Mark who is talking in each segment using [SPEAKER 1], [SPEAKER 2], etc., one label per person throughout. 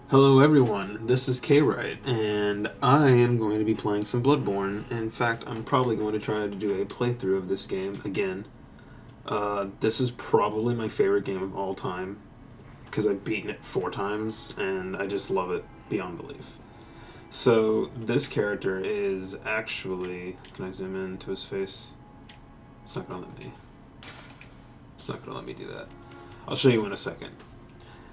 [SPEAKER 1] Hello everyone, this is Karite, and I am going to be playing some Bloodborne. In fact, I'm probably going to try to do a playthrough of this game again. This is probably my favorite game of all time, because I've beaten it 4 times, and I just love it beyond belief. So, this character is actually... Can I zoom in to his face? It's not going to let me. It's not going to let me do that. I'll show you in a second.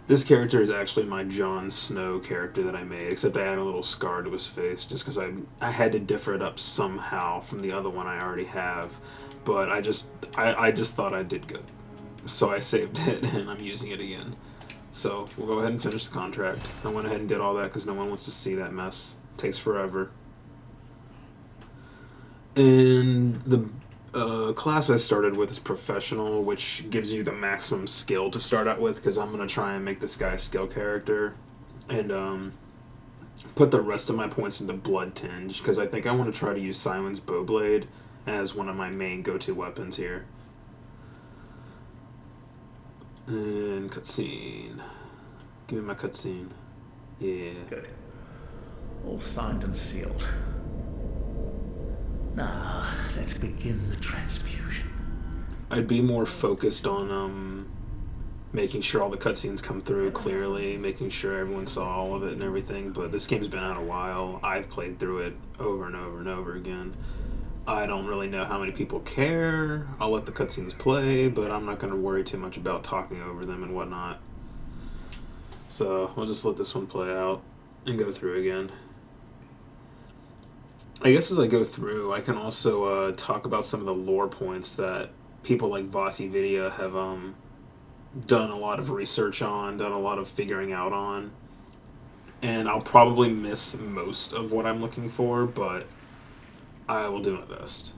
[SPEAKER 1] This character is actually my Jon Snow character that I made, except I added a little scar to his face just because I had to differ it up somehow from the other one I already have. But I just thought I did good. So I saved it and I'm using it again. So we'll go ahead and finish the contract. I went ahead and did all that because no one wants to see that mess. It takes forever. And the class I started with is professional, which gives you the maximum skill to start out with, because I'm going to try and make this guy a skill character and put the rest of my points into Blood Tinge, because I think I want to try to use Simon's Bowblade as one of my main go-to weapons here. And cutscene. Give me my cutscene. Yeah.
[SPEAKER 2] Good. All signed and sealed. Now, let's begin the transfusion.
[SPEAKER 1] I'd be more focused on making sure all the cutscenes come through clearly, making sure everyone saw all of it and everything, but this game's been out a while. I've played through it over and over and over again. I don't really know how many people care. I'll let the cutscenes play, but I'm not going to worry too much about talking over them and whatnot. So, we'll just let this one play out and go through again. I guess as I go through, I can also talk about some of the lore points that people like WAAAAY have done a lot of research on, done a lot of figuring out on. And I'll probably miss most of what I'm looking for, but I will do my best.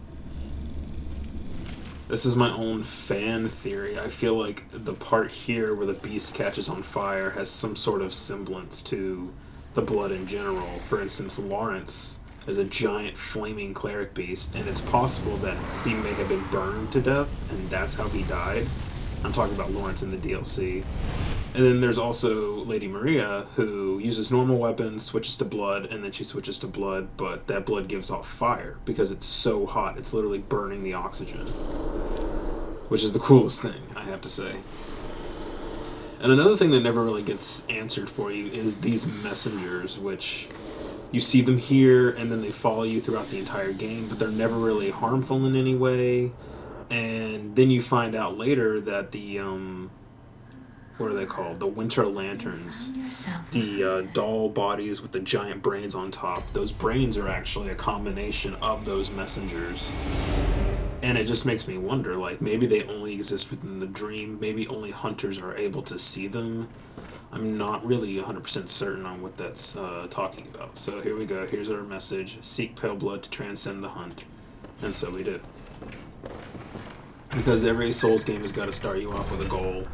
[SPEAKER 1] This is my own fan theory. I feel like the part here where the beast catches on fire has some sort of semblance to the blood in general. For instance, Lawrence is a giant flaming cleric beast, and it's possible that he may have been burned to death, and that's how he died. I'm talking about Lawrence in the DLC. And then there's also Lady Maria, who uses normal weapons, switches to blood, and then she switches to blood, but that blood gives off fire because it's so hot, it's literally burning the oxygen. Which is the coolest thing, I have to say. And another thing that never really gets answered for you is these messengers, which... You see them here, and then they follow you throughout the entire game, but they're never really harmful in any way. And then you find out later that the, what are they called? The Winter Lanterns. The doll bodies with the giant brains on top. Those brains are actually a combination of those messengers. And it just makes me wonder, like, maybe they only exist within the dream. Maybe only hunters are able to see them. I'm not really 100% certain on what that's talking about. So here we go. Here's our message. Seek pale blood to transcend the hunt. And so we do. Because every Souls game has got to start you off with a goal.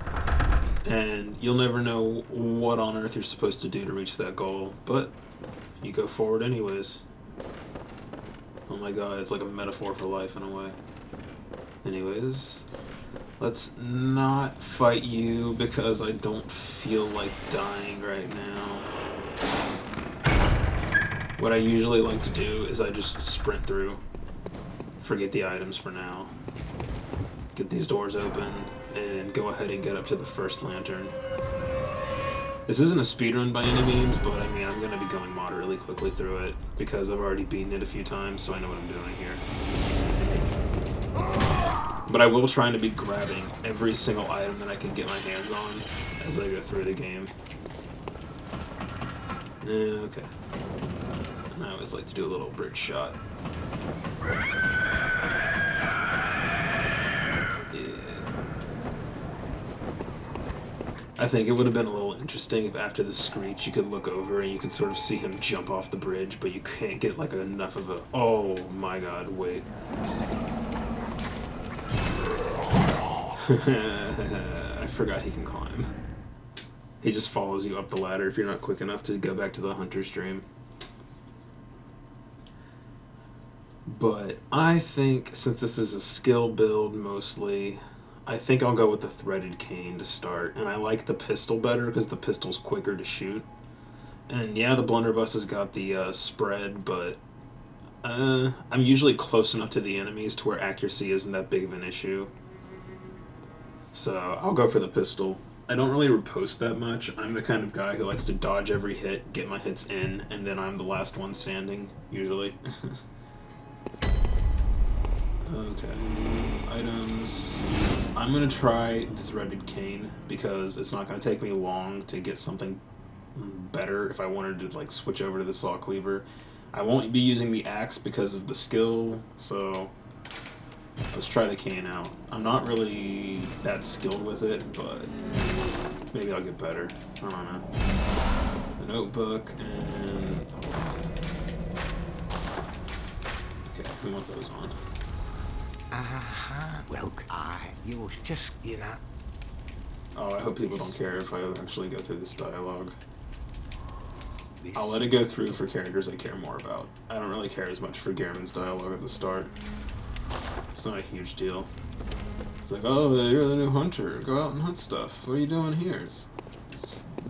[SPEAKER 1] And you'll never know what on earth you're supposed to do to reach that goal. But you go forward anyways. Oh my god, it's like a metaphor for life in a way. Anyways... Let's not fight you because I don't feel like dying right now. What I usually like to do is I just sprint through. Forget the items for now. Get these doors open and go ahead and get up to the first lantern. This isn't a speedrun by any means, but I mean, I'm going to be going moderately quickly through it because I've already beaten it a few times, so I know what I'm doing here. But I will try to be grabbing every single item that I can get my hands on as I go through the game. Okay. And I always like to do a little bridge shot. Yeah. I think it would have been a little interesting if after the screech you could look over and you could sort of see him jump off the bridge, but you can't get like enough of a... Oh my god, wait. I forgot he can climb. He just follows you up the ladder if you're not quick enough to go back to the hunter's dream. But I think, since this is a skill build mostly, I think I'll go with the threaded cane to start. And I like the pistol better because the pistol's quicker to shoot. And yeah, the blunderbuss has got the spread, but I'm usually close enough to the enemies to where accuracy isn't that big of an issue. So I'll go for the pistol. I don't really riposte that much. I'm the kind of guy who likes to dodge every hit, get my hits in, and then I'm the last one standing, usually. Okay, items. I'm going to try the threaded cane because it's not going to take me long to get something better if I wanted to like switch over to the saw cleaver. I won't be using the axe because of the skill, so let's try the cane out. I'm not really that skilled with it, but maybe I'll get better. I don't know. The notebook and... Okay, we want those on.
[SPEAKER 3] Well, you was just, you know.
[SPEAKER 1] Oh, I hope people don't care if I actually go through this dialogue. I'll let it go through for characters I care more about. I don't really care as much for Gehrman's dialogue at the start. It's not a huge deal. It's like, oh, you're the new hunter. Go out and hunt stuff. What are you doing here? It's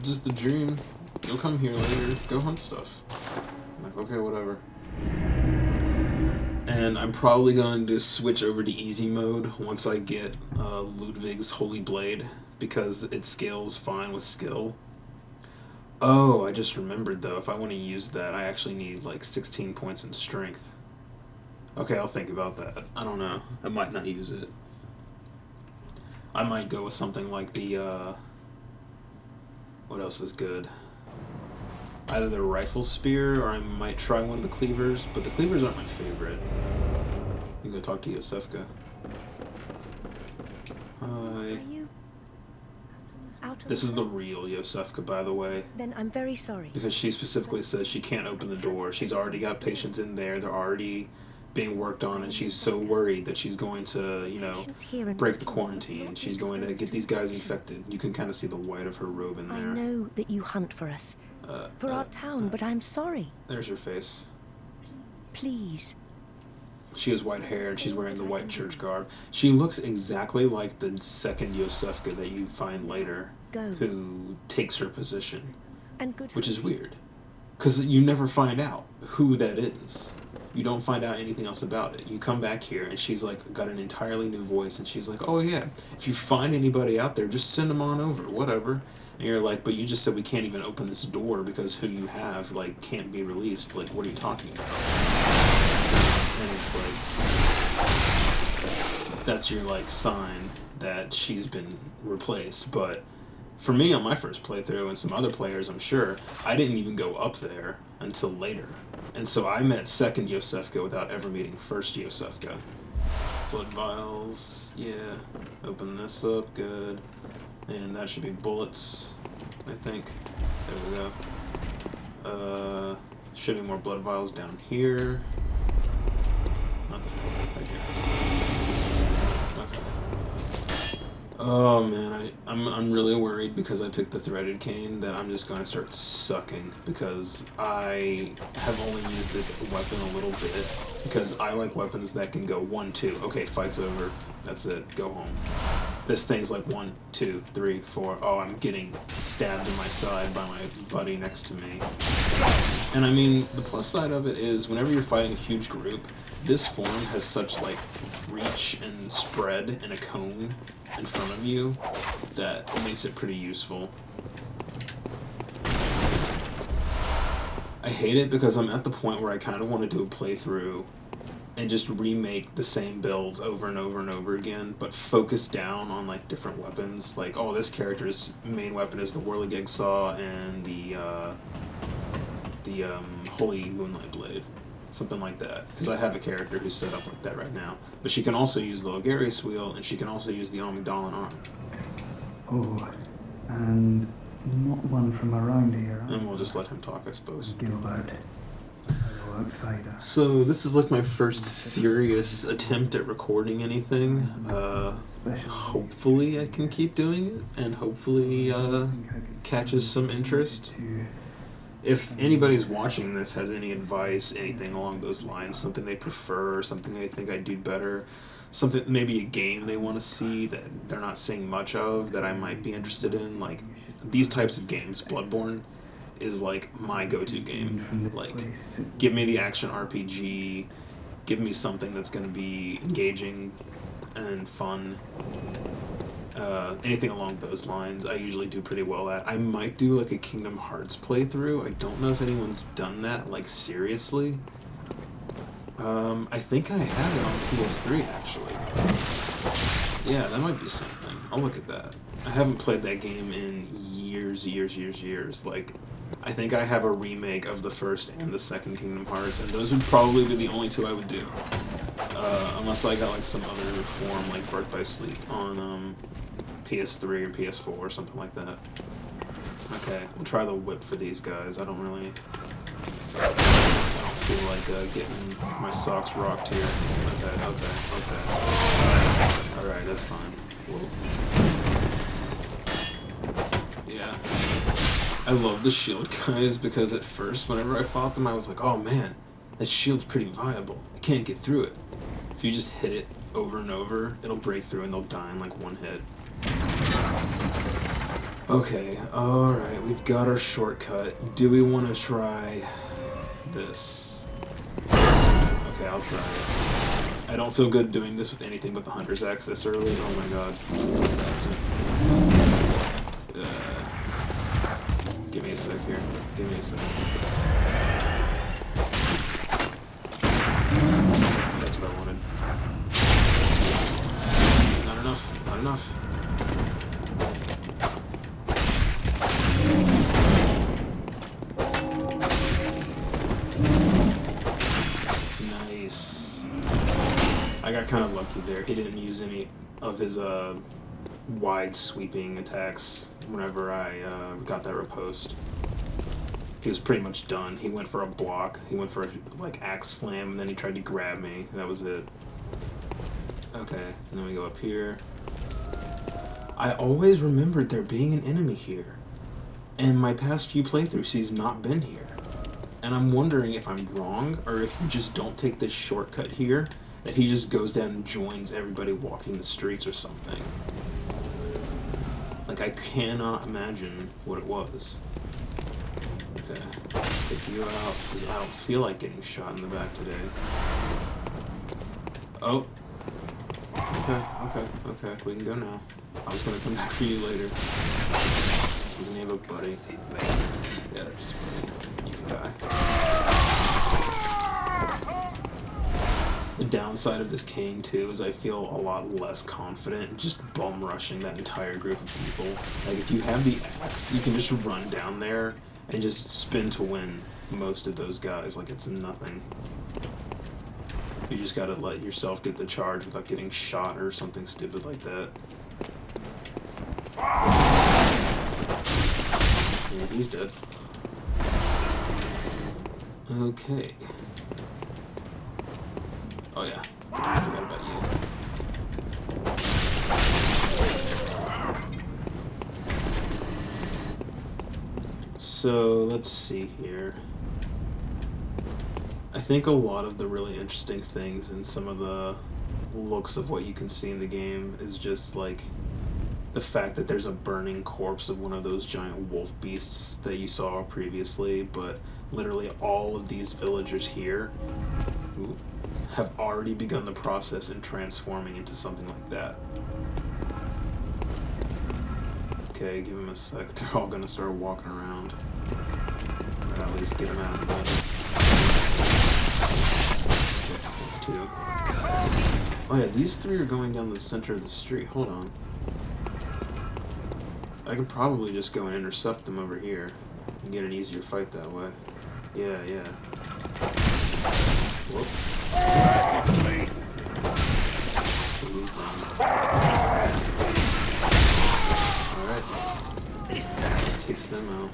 [SPEAKER 1] just the dream. You'll come here later. Go hunt stuff. I'm like, okay, whatever. And I'm probably going to switch over to easy mode once I get Ludwig's Holy Blade, because it scales fine with skill. Oh, I just remembered though, if I want to use that, I actually need like 16 points in strength. Okay, I'll think about that. I don't know. I might not use it. I might go with something like the, what else is good? Either the rifle spear, or I might try one of the cleavers, but the cleavers aren't my favorite. You can go talk to Yosefka. Hi.
[SPEAKER 4] Are you out of
[SPEAKER 1] This is the real Yosefka, by the way.
[SPEAKER 4] Then I'm very sorry.
[SPEAKER 1] Because she specifically says she can't open the door. She's already got patients in there. They're already being worked on, and she's so worried that she's going to, you know, break the quarantine. She's going to get these guys infected. You can kind of see the white of her robe in there.
[SPEAKER 4] I know that you hunt for us. For our town, but I'm sorry.
[SPEAKER 1] There's her face.
[SPEAKER 4] Please.
[SPEAKER 1] She has white hair, and she's wearing the white church garb. She looks exactly like the second Yosefka that you find later, who takes her position.
[SPEAKER 4] And good.
[SPEAKER 1] Which is weird, because you never find out who that is. You don't find out anything else about it. You come back here, and she's like got an entirely new voice, and she's like, "Oh yeah, if you find anybody out there, just send them on over, whatever." And you're like, "But you just said we can't even open this door because who you have like can't be released. Like, what are you talking about?" And it's like, that's your like sign that she's been replaced. But for me, on my first playthrough, and some other players, I'm sure, I didn't even go up there until later. And so I met second Yosefka without ever meeting first Yosefka. Blood vials, yeah. Open this up, good. And that should be bullets, I think. There we go. Should be more blood vials down here. Not the right here. Okay. Oh man, I'm really worried because I picked the threaded cane that I'm just going to start sucking, because I have only used this weapon a little bit, because I like weapons that can go 1, 2. Okay, fight's over. That's it. Go home. This thing's like 1, 2, 3, 4. Oh, I'm getting stabbed in my side by my buddy next to me. And I mean, the plus side of it is whenever you're fighting a huge group, this form has such like reach and spread and a cone in front of you that it makes it pretty useful. I hate it because I'm at the point where I kind of want to do a playthrough and just remake the same builds over and over and over again, but focus down on like different weapons. Like, oh, this character's main weapon is the Whirligig Saw and the Holy Moonlight Blade. Something like that. Because I have a character who's set up like that right now. But she can also use the Logarius Wheel, and she can also use the Amygdalin Arm.
[SPEAKER 5] Oh, and not one from around here.
[SPEAKER 1] And we'll just let him talk, I suppose.
[SPEAKER 5] Gilbert. Outsider.
[SPEAKER 1] So this is like my first serious attempt at recording anything. Hopefully I can keep doing it, and hopefully catches some interest. If anybody's watching this has any advice, anything along those lines, something they prefer, something they think I'd do better, something, maybe a game they want to see that they're not seeing much of that I might be interested in, like these types of games, Bloodborne, is like my go-to game.
[SPEAKER 5] From this
[SPEAKER 1] Like,
[SPEAKER 5] place.
[SPEAKER 1] give me the action RPG, give me something that's going to be engaging and fun. Anything along those lines, I usually do pretty well at. I might do like a Kingdom Hearts playthrough. I don't know if anyone's done that, like, seriously. I think I have it on PS3, actually. Yeah, that might be something. I'll look at that. I haven't played that game in years. Like, I think I have a remake of the first and the second Kingdom Hearts, and those would probably be the only two I would do. Unless I got, like, some other form, like Birth by Sleep on, PS3 or PS4 or something like that. Okay, we'll try the whip for these guys. I don't feel like getting my socks rocked here. Okay. Alright, that's fine. Whoa. Yeah. I love the shield guys because at first, whenever I fought them, I was like, oh man, that shield's pretty viable. I can't get through it. If you just hit it over and over, it'll break through and they'll die in like one hit. Okay, alright, we've got our shortcut. Do we want to try this? Okay, I'll try it. I don't feel good doing this with anything but the Hunter's Axe this early. Oh my god. Give me a sec here. Give me a sec. That's what I wanted. Not enough. Not enough. Nice. I got kind of lucky there. He didn't use any of his wide sweeping attacks whenever I got that riposte. He was pretty much done. He went for a block. He went for a like axe slam, and then he tried to grab me. That was it. Okay, and then we go up here. I always remembered there being an enemy here. In my past few playthroughs, he's not been here. And I'm wondering if I'm wrong, or if you just don't take this shortcut here, that he just goes down and joins everybody walking the streets or something. Like, I cannot imagine what it was. Okay, take you out, because I don't feel like getting shot in the back today. Oh. Okay, we can go now. I was gonna come back for you later. Doesn't he have a buddy? Yeah, there's his buddy. You can die. The downside of this cane, too, is I feel a lot less confident just bum rushing that entire group of people. Like, if you have the axe, you can just run down there and just spin to win most of those guys. Like, it's nothing. You just gotta let yourself get the charge without getting shot or something stupid like that. Yeah, he's dead. Okay. Oh yeah, I forgot about you. So, let's see here. I think a lot of the really interesting things and some of the looks of what you can see in the game is just like the fact that there's a burning corpse of one of those giant wolf beasts that you saw previously, but literally all of these villagers here have already begun the process in transforming into something like that. Okay, give him a sec. They're all gonna start walking around. Or at least get them out of the bed. Okay, that's two. Oh yeah, these three are going down the center of the street. Hold on. I could probably just go and intercept them over here and get an easier fight that way. Yeah. Whoop. Alright. Kicks them out.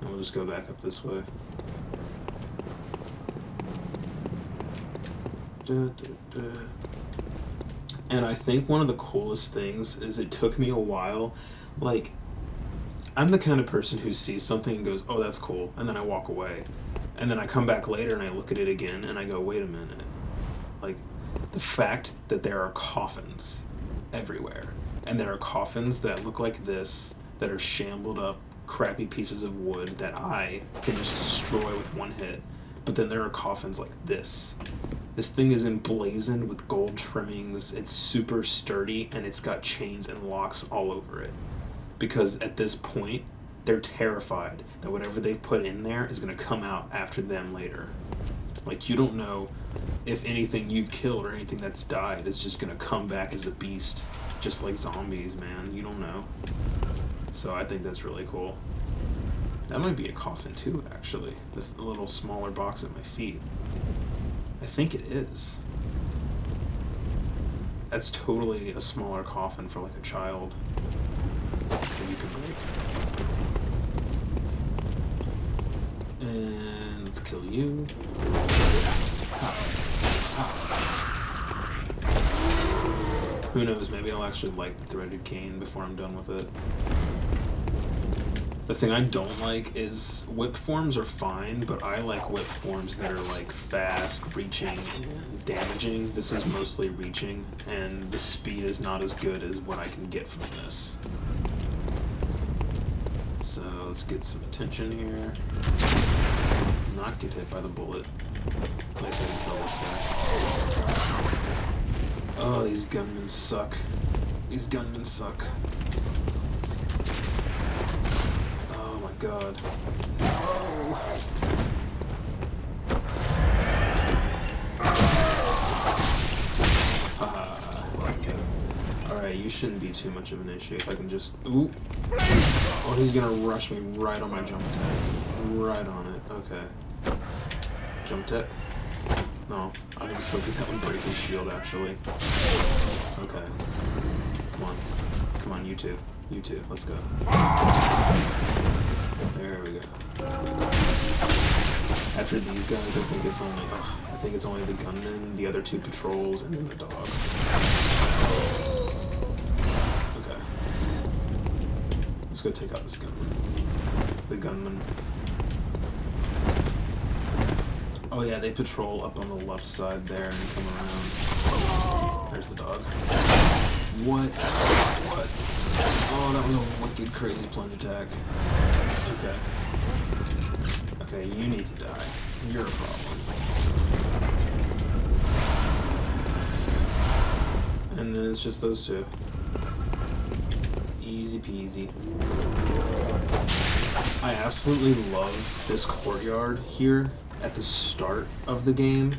[SPEAKER 1] And we'll just go back up this way. And I think one of the coolest things is it took me a while. Like, I'm the kind of person who sees something and goes, oh, that's cool, and then I walk away. And then I come back later and I look at it again and I go, wait a minute. Like, the fact that there are coffins everywhere, and there are coffins that look like this, that are shambled up, crappy pieces of wood that I can just destroy with one hit. But then there are coffins like this. This thing is emblazoned with gold trimmings, it's super sturdy, and it's got chains and locks all over it. Because at this point, they're terrified that whatever they've put in there is going to come out after them later. Like, you don't know if anything you've killed or anything that's died is just going to come back as a beast. Just like zombies, man. You don't know. So I think that's really cool. That might be a coffin too, actually. The little smaller box at my feet. I think it is. That's totally a smaller coffin for like a child that you can break. And let's kill you. Who knows, maybe I'll actually like the threaded cane before I'm done with it. The thing I don't like is whip forms are fine, but I like whip forms that are like fast, reaching, and damaging. This is mostly reaching, and the speed is not as good as what I can get from this. So let's get some attention here. Not get hit by the bullet. At least I can kill this guy. Oh, these gunmen suck. These gunmen suck. God. No. Alright, you shouldn't be too much of an issue if I can just... Ooh. Oh, he's gonna rush me right on my jump attack. Right on it. Okay. Jump tip? No. I was hoping that would break his shield, actually. Okay. Come on. Come on, you two. You two. Let's go. There we go. After these guys, I think it's only the gunman, the other two patrols, and then the dog. Okay. Let's go take out this gunman. The gunman. Oh yeah, they patrol up on the left side there and come around. There's the dog. What? What? Oh, that was a wicked, crazy plunge attack. Okay. Okay, you need to die. You're a problem. And then it's just those two. Easy peasy. I absolutely love this courtyard here at the start of the game,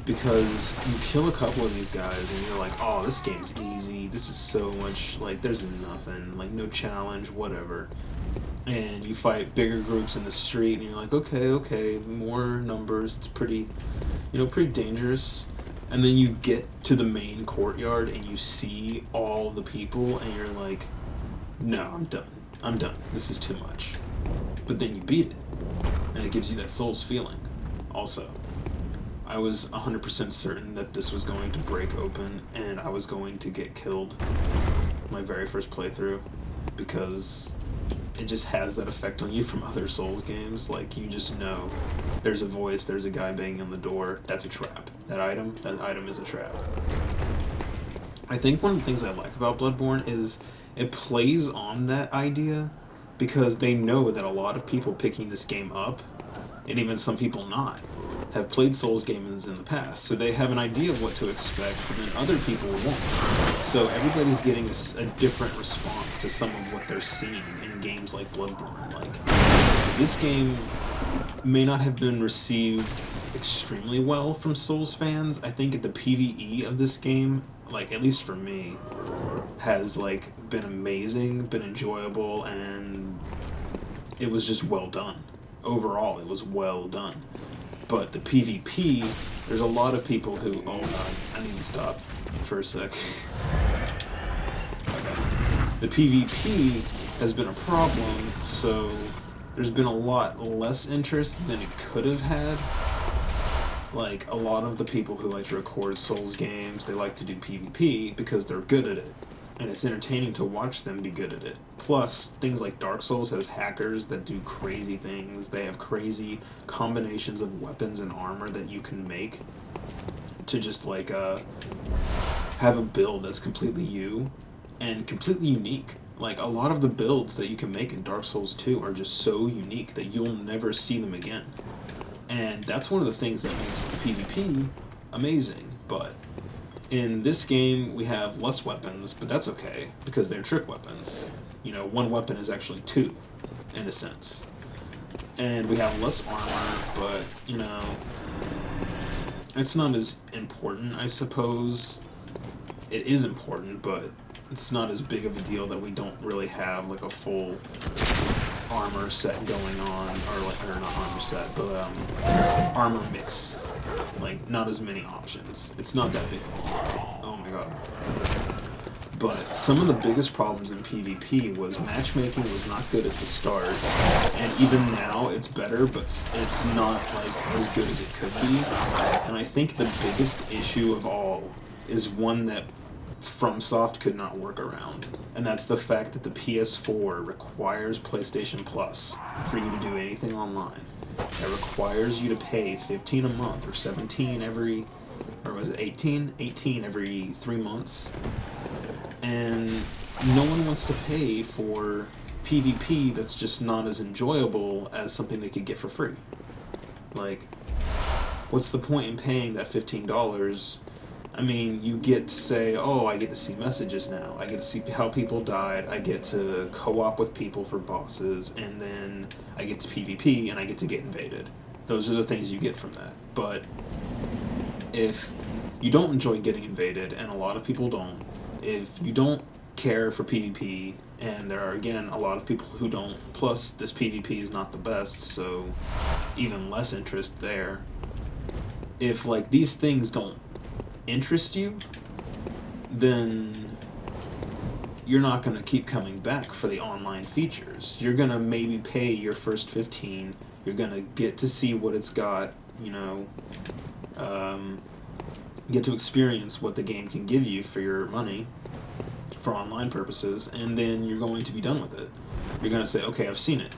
[SPEAKER 1] because you kill a couple of these guys and you're like, oh, this game's easy, this is so much, like, there's nothing, like, no challenge, whatever. And you fight bigger groups in the street and you're like, okay, more numbers, it's pretty, you know, pretty dangerous. And then you get to the main courtyard and you see all the people and you're like, no, I'm done, this is too much. But then you beat it, and it gives you that Souls feeling. Also, I was 100% certain that this was going to break open and I was going to get killed my very first playthrough, because it just has that effect on you from other Souls games. Like, you just know there's a voice, there's a guy banging on the door, that's a trap. That item is a trap. I think one of the things I like about Bloodborne is it plays on that idea, because they know that a lot of people picking this game up, and even some people not, have played Souls games in the past, so they have an idea of what to expect, but then other people won't. So everybody's getting a different response to some of what they're seeing in games like Bloodborne. Like, this game may not have been received extremely well from Souls fans. I think the PvE of this game, like, at least for me, has, like, been amazing, been enjoyable, and it was just well done. Overall, it was well done. But the PvP, there's a lot of people who... Oh god, I need to stop for a sec. Okay. The PvP has been a problem, so there's been a lot less interest than it could have had. Like, a lot of the people who like to record Souls games, they like to do PvP because they're good at it. And it's entertaining to watch them be good at it. Plus, things like Dark Souls has hackers that do crazy things. They have crazy combinations of weapons and armor that you can make to just, like, have a build that's completely you and completely unique. Like, a lot of the builds that you can make in Dark Souls 2 are just so unique that you'll never see them again. And that's one of the things that makes the PvP amazing. But in this game, we have less weapons, but that's okay, because they're trick weapons. You know, one weapon is actually two, in a sense. And we have less armor, but, you know, it's not as important, I suppose. It is important, but it's not as big of a deal that we don't really have like a full armor set going on, or not armor set, but armor mix. Like, not as many options. It's not that big of a deal. Oh my god. But some of the biggest problems in PvP was matchmaking was not good at the start, and even now it's better, but it's not like as good as it could be. And I think the biggest issue of all is one that FromSoft could not work around, and that's the fact that the PS4 requires PlayStation Plus for you to do anything online. It requires you to pay $15 a month, or $17 every, or was it $18? $18 every 3 months. And no one wants to pay for PvP that's just not as enjoyable as something they could get for free. Like, what's the point in paying that $15? I mean, you get to say, oh, I get to see messages now. I get to see how people died. I get to co-op with people for bosses. And then I get to PvP and I get to get invaded. Those are the things you get from that. But if you don't enjoy getting invaded, and a lot of people don't, if you don't care for PvP, and there are, again, a lot of people who don't, plus this PvP is not the best, so even less interest there. If, like, these things don't interest you, then you're not going to keep coming back for the online features. You're going to maybe pay your first 15, you're going to get to see what it's got, you know, get to experience what the game can give you for your money for online purposes, and then you're going to be done with it. You're going to say, okay, I've seen it.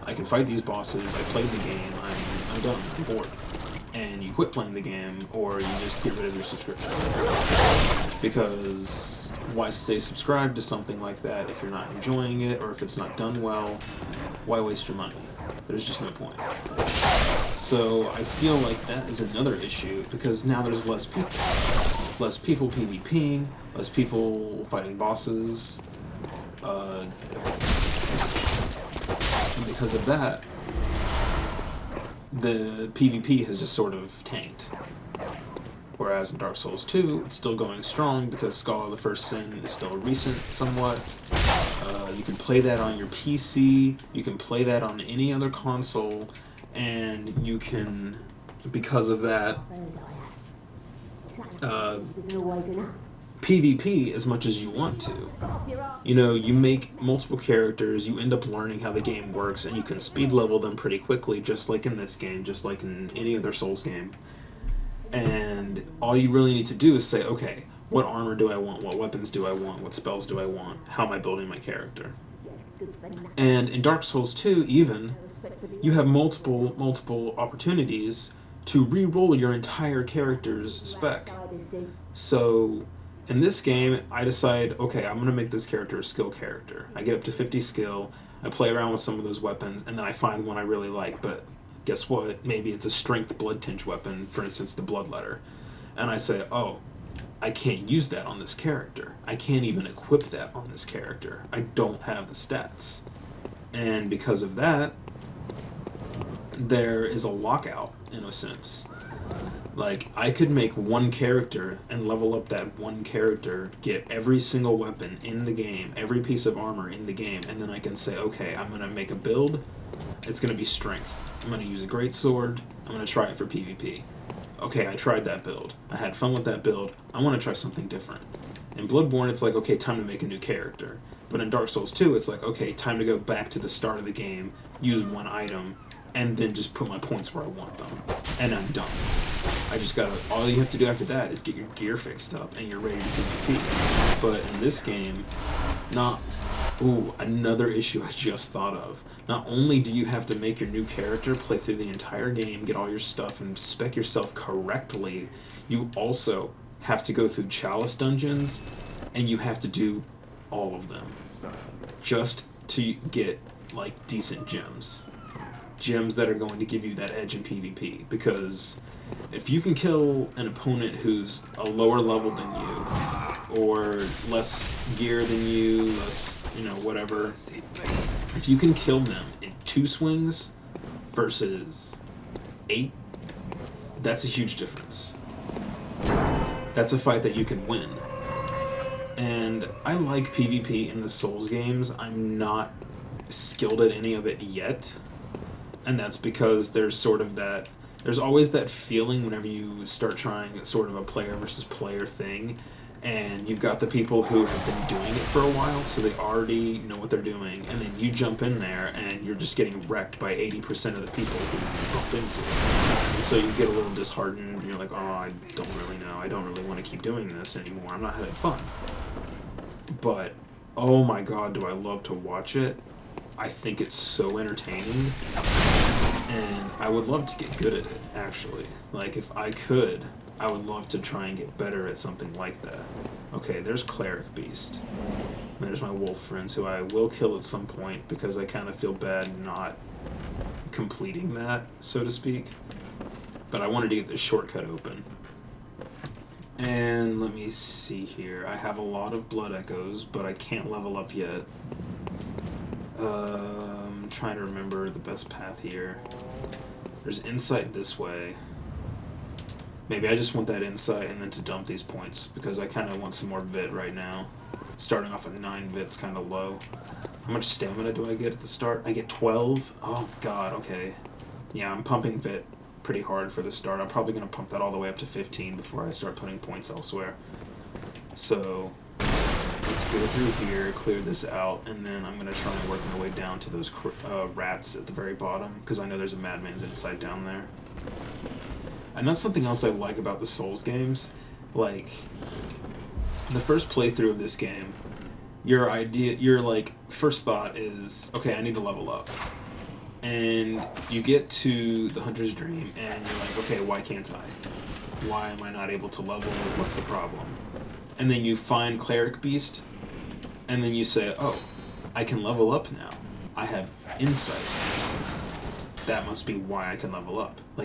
[SPEAKER 1] I can fight these bosses, I played the game, I'm done, I'm bored. And you quit playing the game, or you just get rid of your subscription. Because why stay subscribed to something like that if you're not enjoying it, or if it's not done well? Why waste your money? There's just no point. So I feel like that is another issue, because now there's less people. Less people PvPing, less people fighting bosses. And because of that, the PvP has just sort of tanked. Whereas in Dark Souls 2, it's still going strong because Scholar of the First Sin is still recent somewhat. You can play that on your PC, you can play that on any other console, and you can, because of that, PvP as much as you want to. You know, you make multiple characters, you end up learning how the game works, and you can speed level them pretty quickly, just like in this game, just like in any other Souls game. And all you really need to do is say, okay, what armor do I want? What weapons do I want? What spells do I want? How am I building my character? And in Dark Souls 2, even, you have multiple opportunities to re-roll your entire character's spec. So in this game, I decide, okay, I'm going to make this character a skill character. I get up to 50 skill, I play around with some of those weapons, and then I find one I really like, but guess what? Maybe it's a strength blood tinge weapon, for instance, the Bloodletter. And I say, oh, I can't use that on this character. I can't even equip that on this character. I don't have the stats. And because of that, there is a lockout, in a sense. Like, I could make one character and level up that one character, get every single weapon in the game, every piece of armor in the game, and then I can say, okay, I'm going to make a build. It's going to be strength. I'm going to use a greatsword. I'm going to try it for PvP. Okay, I tried that build. I had fun with that build. I want to try something different. In Bloodborne, it's like, okay, time to make a new character. But in Dark Souls 2, it's like, okay, time to go back to the start of the game, use one item, and then just put my points where I want them. And I'm done. I just gotta, all you have to do after that is get your gear fixed up, and you're ready to PvP. But in this game, another issue I just thought of. Not only do you have to make your new character, play through the entire game, get all your stuff, and spec yourself correctly, you also have to go through Chalice dungeons, and you have to do all of them. just to get like decent gems. Gems that are going to give you that edge in PvP, because if you can kill an opponent who's a lower level than you, or less gear than you, less, you know, whatever, if you can kill them in 2 swings versus 8, that's a huge difference. That's a fight that you can win. And I like PvP in the Souls games. I'm not skilled at any of it yet. And that's because there's sort of that, there's always that feeling whenever you start trying sort of a player versus player thing, and you've got the people who have been doing it for a while, so they already know what they're doing, and then you jump in there and you're just getting wrecked by 80% of the people who you bump into. And so you get a little disheartened, you're like, oh, I don't really know, I don't really want to keep doing this anymore, I'm not having fun. But, oh my god, do I love to watch it. I think it's so entertaining, and I would love to get good at it, actually. Like, if I could, I would love to try and get better at something like that. Okay, there's Cleric Beast. There's my wolf friends, who I will kill at some point, because I kind of feel bad not completing that, so to speak. But I wanted to get this shortcut open. And let me see here. I have a lot of blood echoes, but I can't level up yet. I'm trying to remember the best path here. There's insight this way. Maybe I just want that insight and then to dump these points, because I kind of want some more vit right now. Starting off at 9 vit's kind of low. How much stamina do I get at the start? I get 12? Oh god, okay. Yeah, I'm pumping vit pretty hard for the start. I'm probably going to pump that all the way up to 15 before I start putting points elsewhere. So let's go through here, clear this out, and then I'm going to try and work my way down to those rats at the very bottom, because I know there's a Madman's Insight down there. And that's something else I like about the Souls games. Like, the first playthrough of this game, your like, first thought is, okay, I need to level up. And you get to the Hunter's Dream, and you're like, okay, why can't I? Why am I not able to level? What's the problem? And then you find Cleric Beast, and then you say, oh, I can level up now. I have insight. That must be why I can level up. Like,